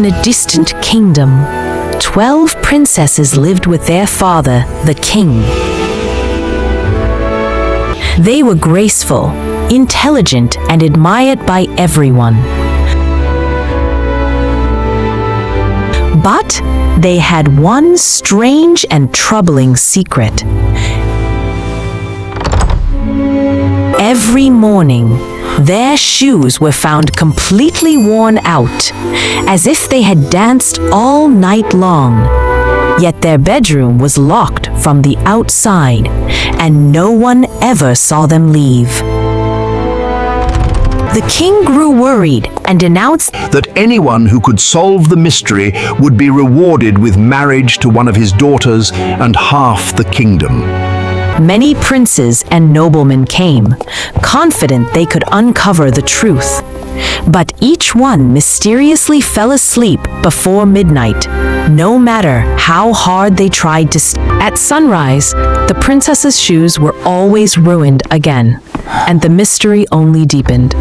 In a distant kingdom, 12 princesses lived with their father, the king. They were graceful, intelligent, and admired by everyone. But they had one strange and troubling secret. Every morning, their shoes were found completely worn out, as if they had danced all night long. Yet their bedroom was locked from the outside, and no one ever saw them leave. The king grew worried and announced that anyone who could solve the mystery would be rewarded with marriage to one of his daughters and half the kingdom. Many princes and noblemen came, confident they could uncover the truth. But each one mysteriously fell asleep before midnight, no matter how hard they tried to At sunrise, the princess's shoes were always ruined again, and the mystery only deepened.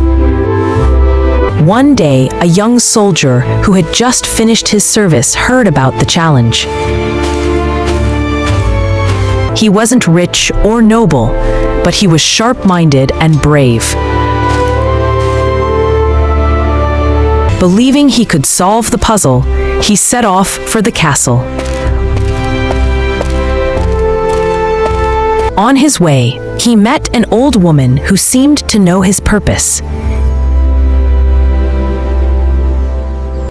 One day, a young soldier who had just finished his service heard about the challenge. He wasn't rich or noble, but he was sharp-minded and brave. Believing he could solve the puzzle, he set off for the castle. On his way, he met an old woman who seemed to know his purpose.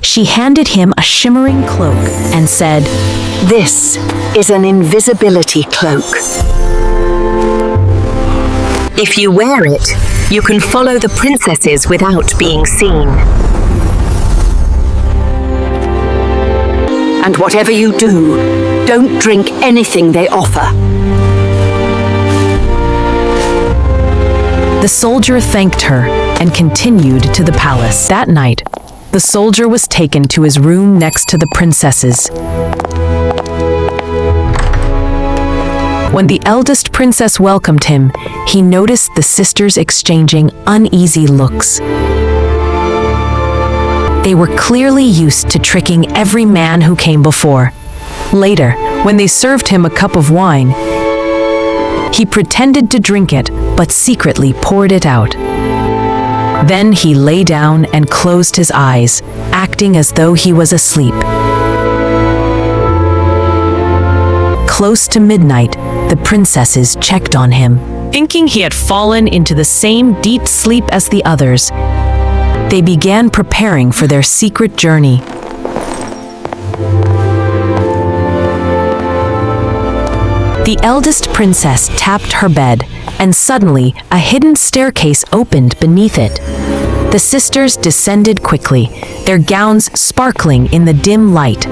She handed him a shimmering cloak and said, "This is an invisibility cloak. If you wear it, you can follow the princesses without being seen. And whatever you do, don't drink anything they offer." The soldier thanked her and continued to the palace. That night, the soldier was taken to his room next to the princesses. When the eldest princess welcomed him, he noticed the sisters exchanging uneasy looks. They were clearly used to tricking every man who came before. Later, when they served him a cup of wine, he pretended to drink it, but secretly poured it out. Then he lay down and closed his eyes, acting as though he was asleep. Close to midnight, the princesses checked on him. Thinking he had fallen into the same deep sleep as the others, they began preparing for their secret journey. The eldest princess tapped her bed, and suddenly a hidden staircase opened beneath it. The sisters descended quickly, their gowns sparkling in the dim light.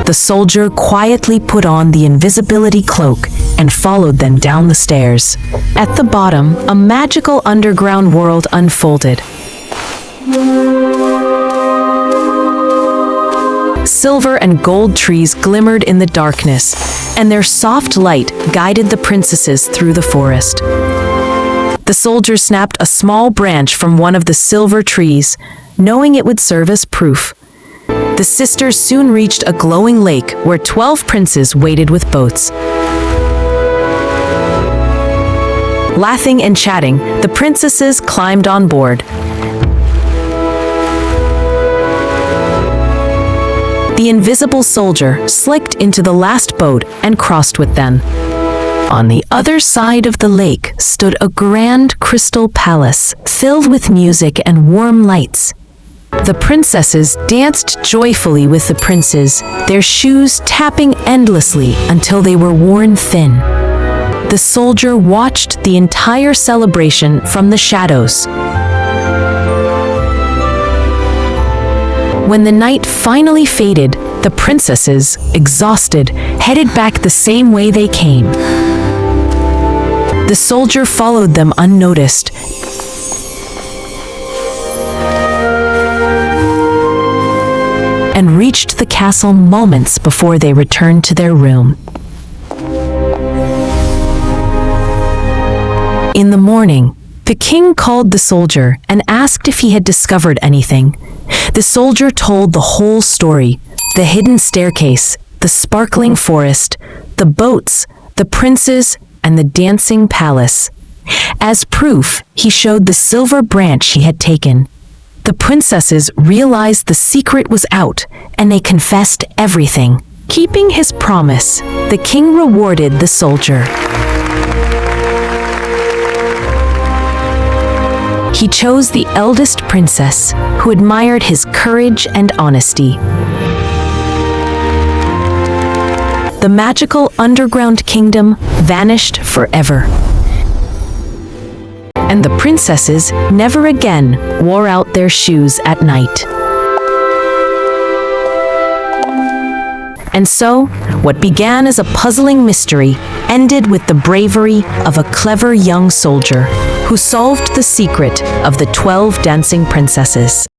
The soldier quietly put on the invisibility cloak and followed them down the stairs. At the bottom, a magical underground world unfolded. Silver and gold trees glimmered in the darkness, and their soft light guided the princesses through the forest. The soldier snapped a small branch from one of the silver trees, knowing it would serve as proof. The sisters soon reached a glowing lake where 12 princes waited with boats. Laughing and chatting, the princesses climbed on board. The invisible soldier slipped into the last boat and crossed with them. On the other side of the lake stood a grand crystal palace filled with music and warm lights. The princesses danced joyfully with the princes, their shoes tapping endlessly until they were worn thin. The soldier watched the entire celebration from the shadows. When the night finally faded, the princesses, exhausted, headed back the same way they came. The soldier followed them unnoticed, and reached the castle moments before they returned to their room. In the morning, The king called the soldier and asked if he had discovered anything. The soldier told the whole story: the hidden staircase, the sparkling forest, the boats, the princes, and the dancing palace. As proof, he showed the silver branch he had taken. The princesses realized the secret was out, and they confessed everything. Keeping his promise, the king rewarded the soldier. He chose the eldest princess, who admired his courage and honesty. The magical underground kingdom vanished forever. And the princesses never again wore out their shoes at night. And so, what began as a puzzling mystery ended with the bravery of a clever young soldier who solved the secret of the 12 dancing princesses.